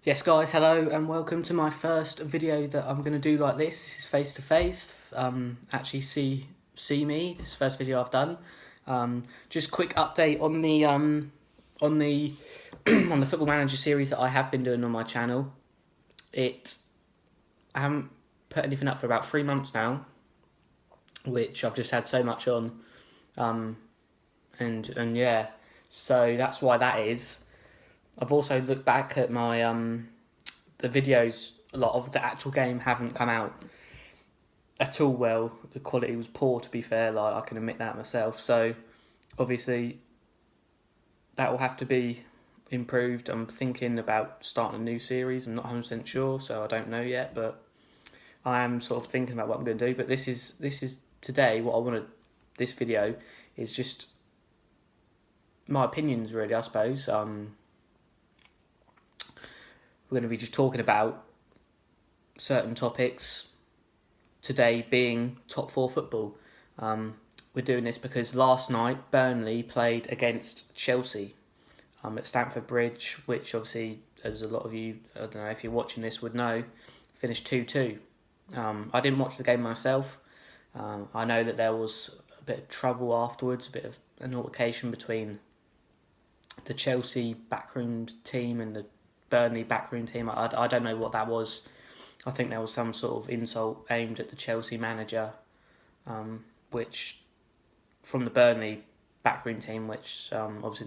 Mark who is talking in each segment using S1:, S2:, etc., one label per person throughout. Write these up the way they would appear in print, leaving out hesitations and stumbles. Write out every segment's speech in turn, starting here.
S1: Yes guys, hello and welcome to my first video that I'm going to do like this. This is face to face, actually see me. This is the first video I've done. Just quick update on the on the on the Football Manager series that I have been doing on my channel. I haven't put anything up for about 3 months now, which I've just had so much on, and yeah, so that's why that is. I've also looked back at my the videos. A lot of the actual game haven't come out at all well. The quality was poor, to be fair. Like, I can admit that myself. So obviously that will have to be improved. I'm thinking about starting a new series. I'm not 100% sure, so I don't know yet. But I am sort of thinking about what I'm going to do. But this is today. What I want to this video is just my opinions, really. I suppose. We're going to be just talking about certain topics, today being top four football. We're doing this because last night Burnley played against Chelsea at Stamford Bridge, which obviously, as a lot of you, I don't know if you're watching this, would know, finished 2-2. I didn't watch the game myself. I know that there was a bit of trouble afterwards, a bit of an altercation between the Chelsea backroom team and the Burnley backroom team. I don't know what that was. I think there was some sort of insult aimed at the Chelsea manager, which from the Burnley backroom team, which obviously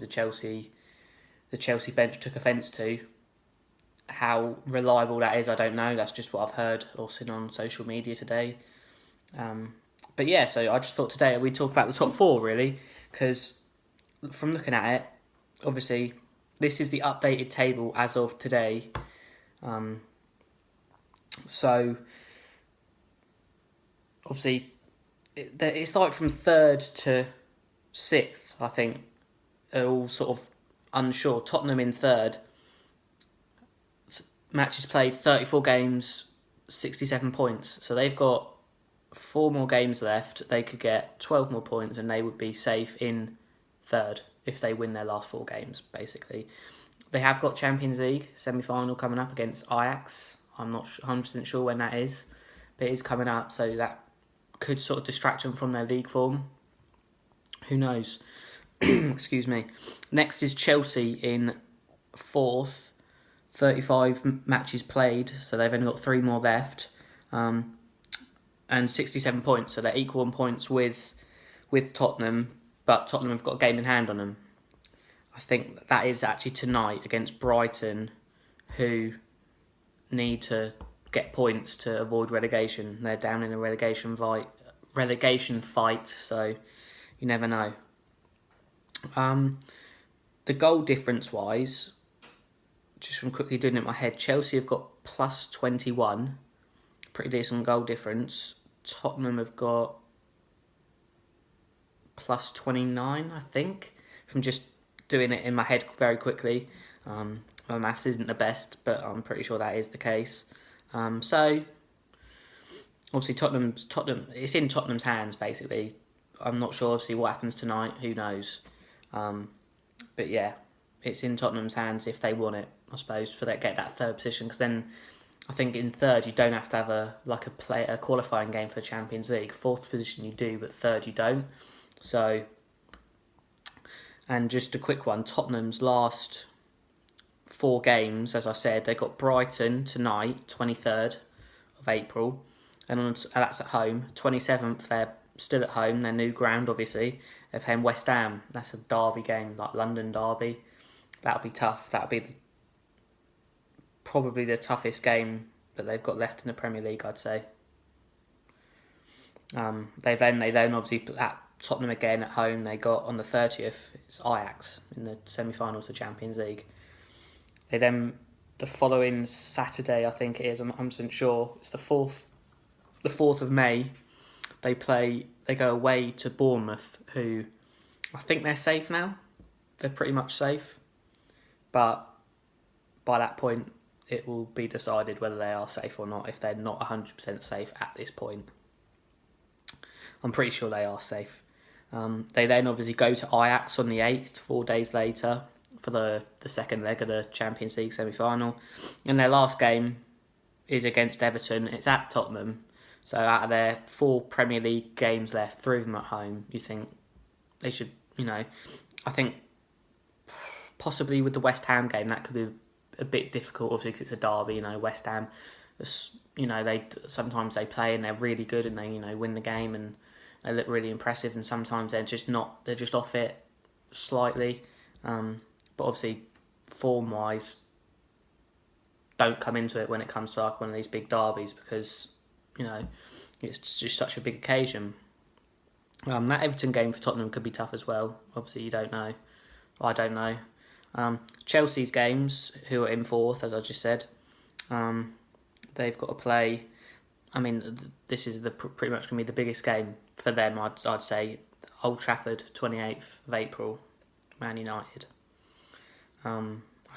S1: the Chelsea bench took offence to. How reliable that is, I don't know. That's just what I've heard or seen on social media today. But yeah, so I just thought today we'd talk about the top four, really, because from looking at it, obviously this is the updated table as of today. So obviously it's like from third to sixth, I think, are all sort of unsure. Tottenham in third, matches played, 34 games, 67 points. So they've got 4 more games left. They could get 12 more points and they would be safe in third if they win their last 4 games, basically. They have got Champions League semi-final coming up against Ajax. I'm not 100% sure when that is, but it is coming up, so that could sort of distract them from their league form. Who knows? Excuse me. Next is Chelsea in fourth, 35 matches played, so they've only got 3 more left, and 67 points, so they're equal on points with Tottenham, but Tottenham have got a game in hand on them. I think that is actually tonight against Brighton, who need to get points to avoid relegation. They're down in a relegation fight, so you never know. The goal difference wise, just from quickly doing it in my head, Chelsea have got plus 21, pretty decent goal difference. Tottenham have got plus 29, I think, from just doing it in my head very quickly. My maths isn't the best, but I'm pretty sure that is the case. So obviously Tottenham, it's in Tottenham's hands, basically. I'm not sure obviously what happens tonight, who knows. But yeah, it's in Tottenham's hands if they want it, I suppose, for that get that third position, because then I think in third you don't have to have a qualifying game for the Champions League. Fourth position you do, but third you don't. So, and just a quick one, Tottenham's last 4 games, as I said, they got Brighton tonight, 23rd of April, and that's at home. 27th, they're still at home, their new ground, obviously. They're playing West Ham. That's a derby game, like London derby. That'll be tough. That'll be probably the toughest game that they've got left in the Premier League, I'd say. They then obviously at Tottenham again at home. They got on the 30th, it's Ajax in the semi-finals of Champions League. They then, the following Saturday, I think it is, I'm 100% sure, it's the 4th of May, they go away to Bournemouth, who I think they're safe now. They're pretty much safe. But by that point, it will be decided whether they are safe or not, if they're not 100% safe at this point. I'm pretty sure they are safe. They then obviously go to Ajax on the 8th, 4 days later, for the second leg of the Champions League semi-final. And their last game is against Everton. It's at Tottenham. So out of their 4 Premier League games left, 3 of them at home, you think they should, I think possibly with the West Ham game, that could be a bit difficult, obviously, because it's a derby. West Ham, they sometimes they play and they're really good and they win the game and they look really impressive, and sometimes they're just not. They're just off it slightly, but obviously form wise, don't come into it when it comes to like one of these big derbies, because it's just such a big occasion. That Everton game for Tottenham could be tough as well. Obviously, you don't know. I don't know. Chelsea's games, who are in 4th, as I just said, they've got to play. I mean, this is pretty much going to be the biggest game for them, I'd say. Old Trafford, 28th of April, Man United. I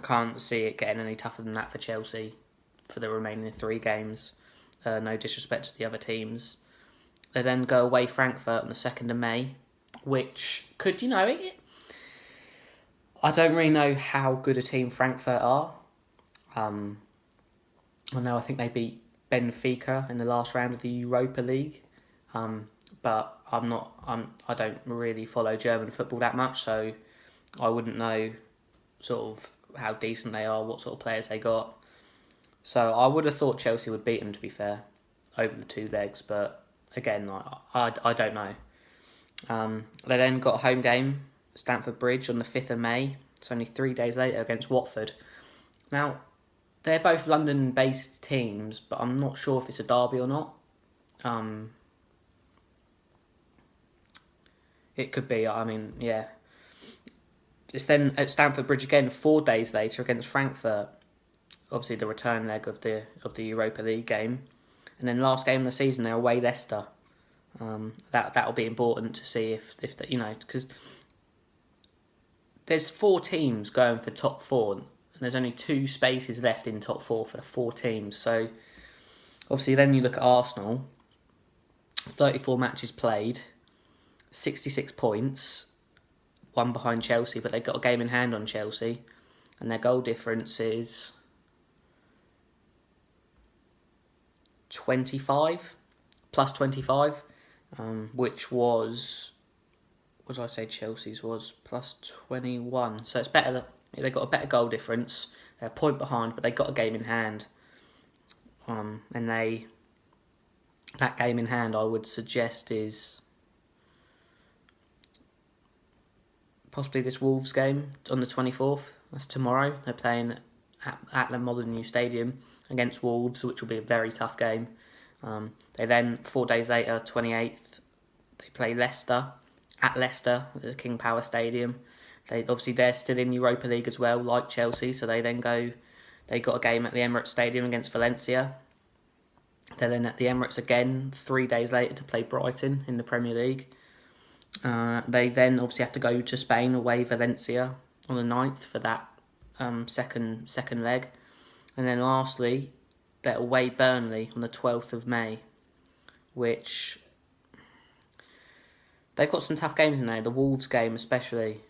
S1: can't see it getting any tougher than that for Chelsea for the remaining 3 games. No disrespect to the other teams. They then go away Frankfurt on the 2nd of May, which could, I don't really know how good a team Frankfurt are. I think they beat Benfica in the last round of the Europa League. But I don't really follow German football that much, so I wouldn't know sort of how decent they are, what sort of players they got. So I would have thought Chelsea would beat them, to be fair, over the 2 legs, but again, I don't know. They then got a home game, Stamford Bridge, on the 5th of May. It's only 3 days later against Watford. Now, they're both London-based teams, but I'm not sure if it's a derby or not. It could be, yeah. It's then at Stamford Bridge again 4 days later against Frankfurt. Obviously the return leg of the Europa League game. And then last game of the season, they're away Leicester. That'll be important to see if because there's 4 teams going for top 4, and there's only 2 spaces left in top 4 for the 4 teams. So obviously then you look at Arsenal, 34 matches played, 66 points, 1 behind Chelsea, but they've got a game in hand on Chelsea, and their goal difference is 25, plus 25, which was, what did I say Chelsea's was? Plus 21. So it's better. They've got a better goal difference. They're a point behind, but they've got a game in hand. And that game in hand, I would suggest, is possibly this Wolves game on the 24th. That's tomorrow. They're playing at the Modern New Stadium against Wolves, which will be a very tough game. They then, 4 days later, 28th, they play Leicester at the King Power Stadium. They're still in Europa League as well, like Chelsea. So they got a game at the Emirates Stadium against Valencia. They're then at the Emirates again 3 days later to play Brighton in the Premier League. They then obviously have to go to Spain, away Valencia on the 9th for that second leg. And then lastly, they're away Burnley on the 12th of May, which they've got some tough games in there. The Wolves game especially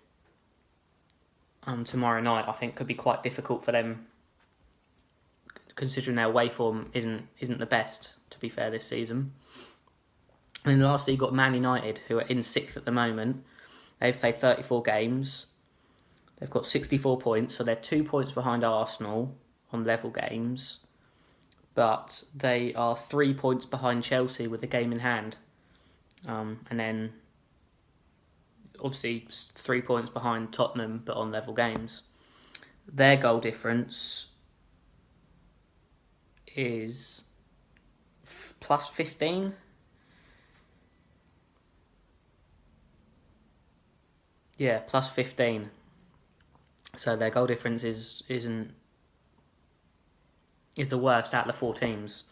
S1: tomorrow night, I think, could be quite difficult for them, considering their away form isn't the best, to be fair, this season. And then lastly, you've got Man United, who are in 6th at the moment. They've played 34 games. They've got 64 points, so they're 2 points behind Arsenal on level games. But they are 3 points behind Chelsea with a game in hand. And then, obviously, 3 points behind Tottenham, but on level games. Their goal difference is plus 15. Yeah, plus 15. So their goal difference is the worst out of the 4 teams,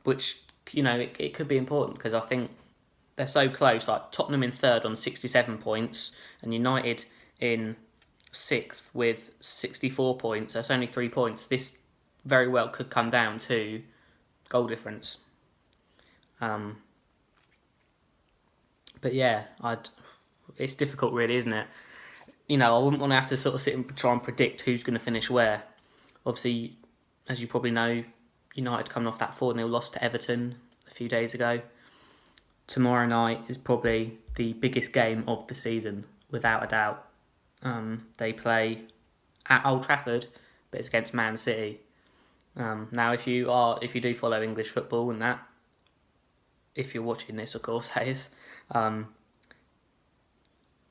S1: which it could be important, because I think they're so close. Like Tottenham in 3rd on 67 points, and United in 6th with 64 points. That's only 3 points. This very well could come down to goal difference. But yeah, it's difficult, really, isn't it? I wouldn't want to have to sort of sit and try and predict who's going to finish where. Obviously, as you probably know, United coming off that 4-0 loss to Everton a few days ago. Tomorrow night is probably the biggest game of the season, without a doubt. They play at Old Trafford, but it's against Man City. Now, if you do follow English football and that, if you're watching this, of course, that is,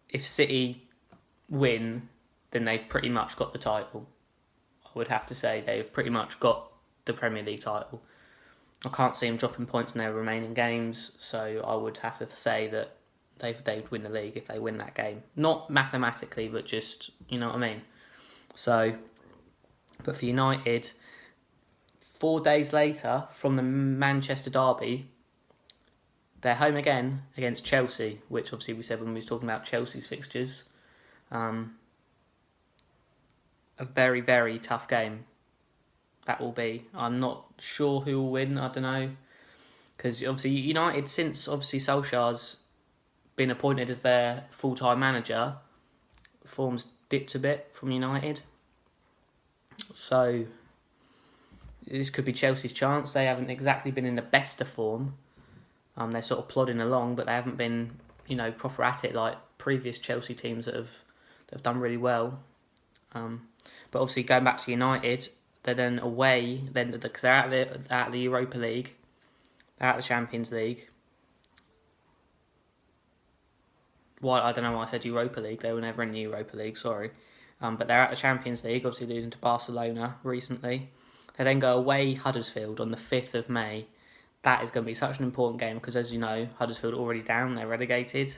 S1: if City win, then they've pretty much got the title. I would have to say they've pretty much got the Premier League title. I can't see them dropping points in their remaining games, so I would have to say that they would win the league if they win that game. Not mathematically, but just, you know what I mean? So, but for United, 4 days later from the Manchester derby, they're home again against Chelsea, which obviously we said when we was talking about Chelsea's fixtures. A very, very tough game that will be. I'm not sure who will win, I don't know. Because obviously United, since obviously Solskjaer's been appointed as their full-time manager, form's dipped a bit from United. So this could be Chelsea's chance. They haven't exactly been in the best of form. They're sort of plodding along, but they haven't been, proper at it like previous Chelsea teams that have done really well. But obviously going back to United, they're then away. Because they're out of the Europa League, they're out of the Champions League. Why, I don't know why I said Europa League. They were never in the Europa League. Sorry, but they're out of the Champions League. Obviously losing to Barcelona recently. They then go away Huddersfield on the 5th of May. That is going to be such an important game because, as you know, Huddersfield are already down. They're relegated.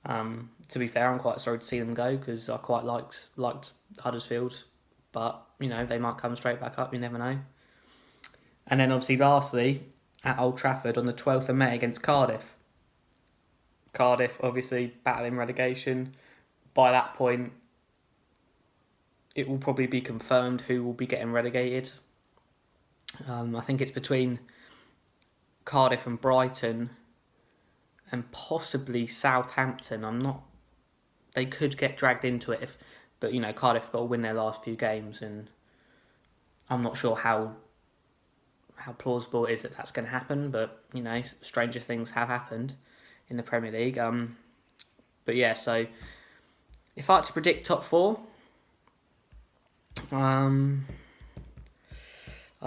S1: To be fair, I'm quite sorry to see them go because I quite liked Huddersfield. But, they might come straight back up. You never know. And then, obviously, lastly, at Old Trafford on the 12th of May against Cardiff. Cardiff, obviously, battling relegation. By that point, it will probably be confirmed who will be getting relegated. I think it's between Cardiff and Brighton and possibly Southampton. They could get dragged into it but Cardiff got to win their last few games, and I'm not sure how plausible it is that that's going to happen, but stranger things have happened in the Premier League. But yeah, so if I had to predict top 4, I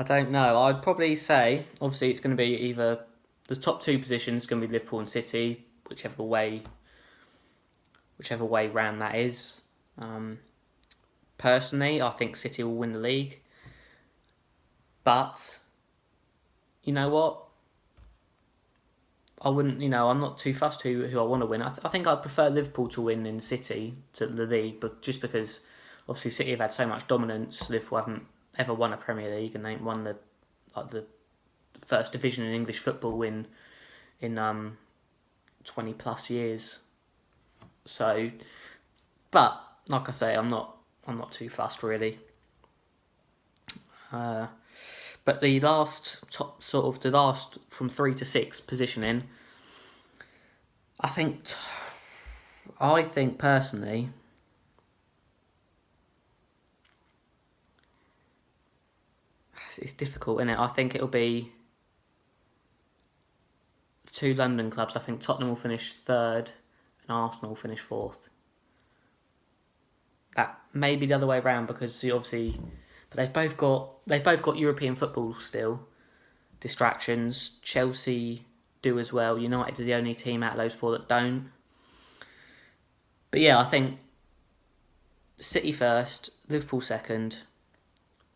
S1: don't know. I'd probably say, obviously, it's going to be either the top 2 positions going to be Liverpool and City, whichever way round that is. Personally, I think City will win the league. But, you know what? I wouldn't, I'm not too fussed who I want to win. I think I'd prefer Liverpool to win than City to the league, but just because, obviously, City have had so much dominance, Liverpool haven't ever won a Premier League, and they ain't won the first division in English football in 20 plus years. So, but like I say, I'm not too fussed really. But the last from 3 to 6 positioning, I think personally, it's difficult, isn't it? I think it'll be 2 London clubs. I think Tottenham will finish 3rd and Arsenal will finish 4th. That may be the other way around because obviously, but they've both got European football still. Distractions. Chelsea do as well. United are the only team out of those 4 that don't. But yeah, I think City 1st, Liverpool 2nd,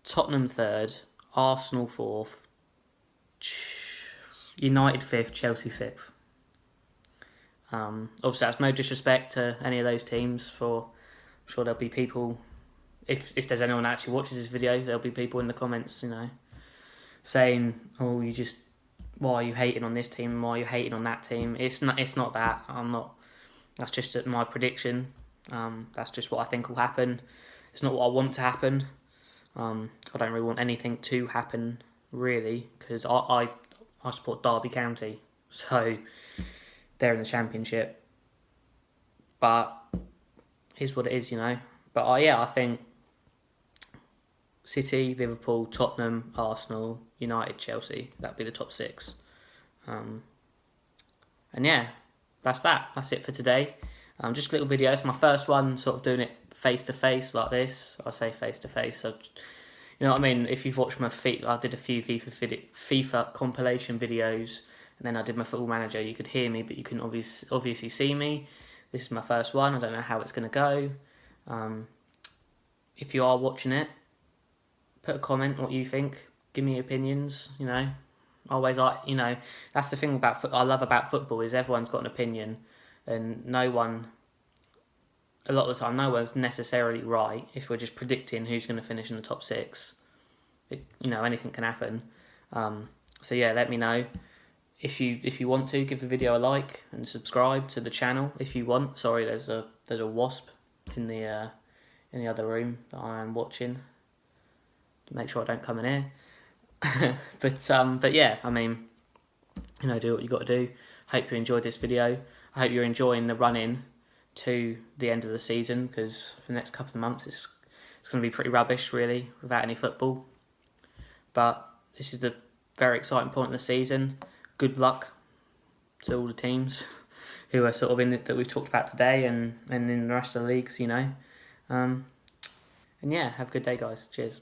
S1: Tottenham 3rd, Arsenal 4th, United 5th, Chelsea 6th. Obviously, that's no disrespect to any of those teams. I'm sure there'll be people, if there's anyone that actually watches this video, there'll be people in the comments, saying, "Oh, why are you hating on this team? Why are you hating on that team?" It's not that. I'm not. That's just my prediction. That's just what I think will happen. It's not what I want to happen. I don't really want anything to happen, really, because I support Derby County, so they're in the Championship. But is what it is, you know. But I think City, Liverpool, Tottenham, Arsenal, United, Chelsea, that'd be the top six. Um, and yeah, that's that. That's it for today. Just a little video. It's my first one, sort of doing it face to face like this. I say face to face. So, you know what I mean? If you've watched my I did a few FIFA compilation videos, and then I did my Football Manager. You could hear me, but you couldn't obviously see me. This is my first one. I don't know how it's going to go. If you are watching it, put a comment what you think. Give me opinions. You know, always that's the thing about I love about football is everyone's got an opinion, and no one. A lot of the time, no one's necessarily right. If we're just predicting who's going to finish in the top six, anything can happen. So yeah, let me know. If you want to, give the video a like and subscribe to the channel if you want. Sorry, there's a wasp in the other room that I am watching. To make sure I don't come in here. but yeah, I mean, do what you got to do. Hope you enjoyed this video. I hope you're enjoying the run-in to the end of the season, because for the next couple of months it's going to be pretty rubbish, really, without any football. But this is the very exciting point of the season. Good luck to all the teams who are sort of in it that we've talked about today, and in the rest of the leagues, And yeah, have a good day, guys. Cheers.